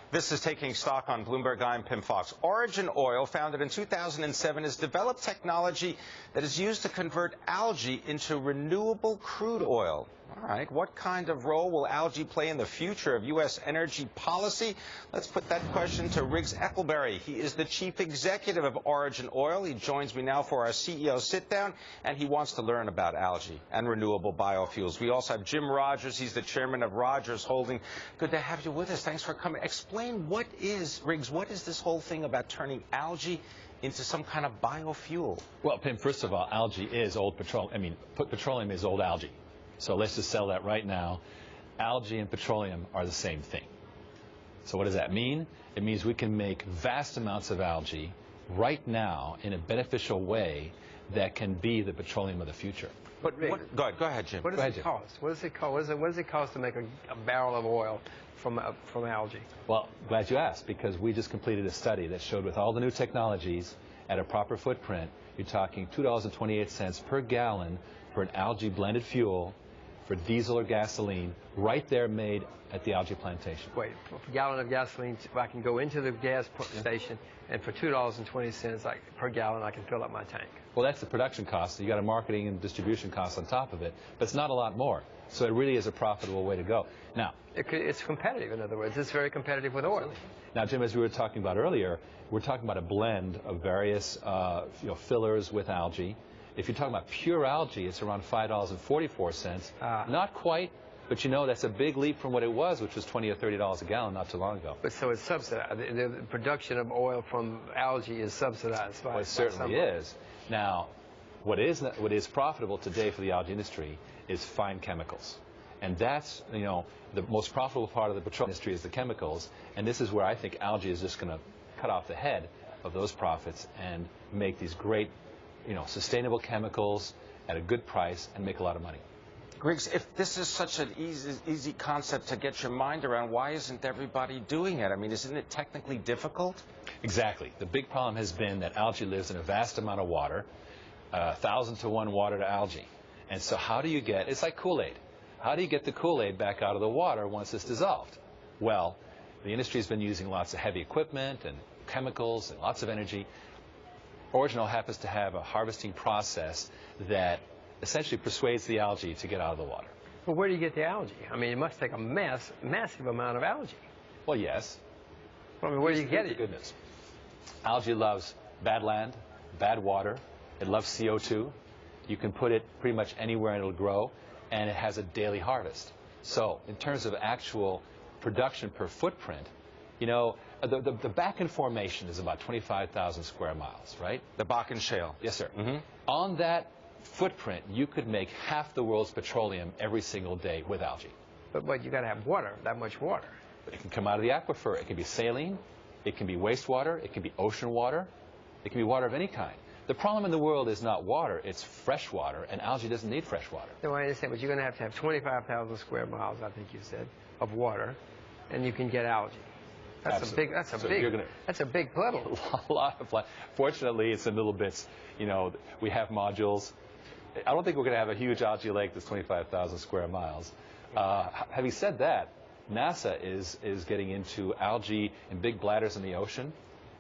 This is Taking Stock on Bloomberg. I'm Pim Fox. OriginOil, founded in 2007, has developed technology that is used to convert algae into renewable crude oil. All right, what kind of role will algae play in the future of U.S. energy policy? Let's put that question to Riggs Eckelberry. He is the chief executive of OriginOil. He joins me now for our CEO sit-down, and he wants to learn about algae and renewable biofuels. We also have Jim Rogers. He's the chairman of Rogers Holding. Good to have you with us. Thanks for coming. Explain Riggs, what is this whole thing about turning algae into some kind of biofuel? Well, Pim, first of all, algae is old petroleum. Petroleum is old algae. So let's just settle that right now. Algae and petroleum are the same thing. So what does that mean? It means we can make vast amounts of algae right now in a beneficial way that can be the petroleum of the future. But go ahead, Jim. What does it cost? What does it cost? What does it cost to make a barrel of oil from algae? Well, glad you asked, because we just completed a study that showed with all the new technologies at a proper footprint, you're talking $2.28 per gallon for an algae blended fuel for diesel or gasoline, right there made at the algae plantation. Wait, for a gallon of gasoline, I can go into the gas station, and for $2.20 per gallon, I can fill up my tank. Well, that's the production cost. You got a marketing and distribution cost on top of it, but it's not a lot more. So it really is a profitable way to go. Now, it's competitive, in other words. It's very competitive with oil. Now, Jim, as we were talking about earlier, we're talking about a blend of various fillers with algae. If you're talking about pure algae, it's around $5.44. Not quite, but you know that's a big leap from what it was, which was $20 or $30 a gallon not too long ago. But so it's subsidized. The production of oil from algae is subsidized by. Well, it certainly is. Now, what is profitable today for the algae industry is fine chemicals, and that's the most profitable part of the petroleum industry is the chemicals, and this is where I think algae is just going to cut off the head of those profits and make these great sustainable chemicals at a good price and make a lot of money. Riggs, if this is such an easy concept to get your mind around, why isn't everybody doing it? I mean, isn't it technically difficult? Exactly. The big problem has been that algae lives in a vast amount of water, 1,000 to 1 water to algae. And so how do you get, it's like Kool-Aid. How do you get the Kool-Aid back out of the water once it's dissolved? Well, the industry's been using lots of heavy equipment and chemicals and lots of energy. OriginOil happens to have a harvesting process that essentially persuades the algae to get out of the water. Well, where do you get the algae? I mean, it must take a massive amount of algae. Well, yes. Well, I mean, where do you get it? Goodness. Algae loves bad land, bad water. It loves CO2. You can put it pretty much anywhere and it'll grow, and it has a daily harvest. So in terms of actual production per footprint, the Bakken Formation is about 25,000 square miles, right? The Bakken Shale. Yes, sir. Mm-hmm. On that footprint, you could make half the world's petroleum every single day with algae. But you got to have water, that much water. But it can come out of the aquifer. It can be saline. It can be wastewater. It can be ocean water. It can be water of any kind. The problem in the world is not water, it's fresh water, and algae doesn't need fresh water. No, I understand, but you're going to have 25,000 square miles, I think you said, of water, and you can get algae. That's a big puddle. A lot of land. Fortunately, it's in little bits. We have modules. I don't think we're going to have a huge algae lake that's 25,000 square miles. Having said that, NASA is getting into algae in big bladders in the ocean,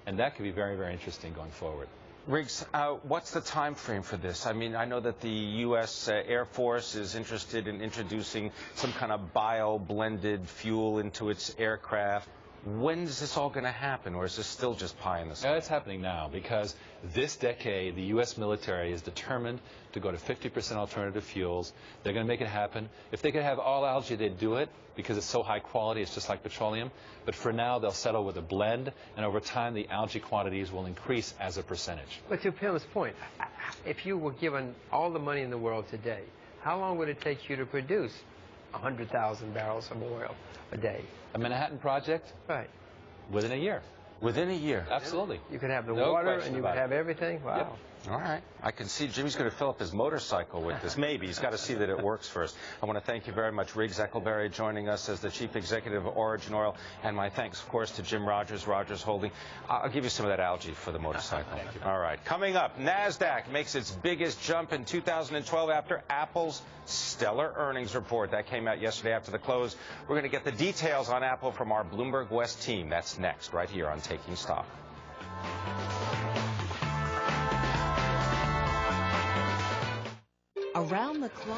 and that could be very, very interesting going forward. Riggs, what's the time frame for this? I mean, I know that the U.S. Air Force is interested in introducing some kind of bio-blended fuel into its aircraft. When is this all going to happen, or is this still just pie in the sky? It's happening now, because this decade the U.S. military is determined to go to 50% alternative fuels. They're going to make it happen. If they could have all algae, they'd do it, because it's so high quality, it's just like petroleum. But for now, they'll settle with a blend, and over time, the algae quantities will increase as a percentage. But to Pim's point, if you were given all the money in the world today, how long would it take you to produce 100,000 barrels of oil a day? A Manhattan Project? Right. Within a year. Within a year? Absolutely. You could have the water and you could have everything? Wow. Yep. All right. I can see Jimmy's going to fill up his motorcycle with this. Maybe. He's got to see that it works first. I want to thank you very much, Riggs Eckelberry, joining us as the Chief Executive of Origin Oil. And my thanks, of course, to Jim Rogers, Rogers Holding. I'll give you some of that algae for the motorcycle. Thank you. All right. Coming up, NASDAQ makes its biggest jump in 2012 after Apple's stellar earnings report. That came out yesterday after the close. We're going to get the details on Apple from our Bloomberg West team. That's next, right here on Taking Stock. Around the clock.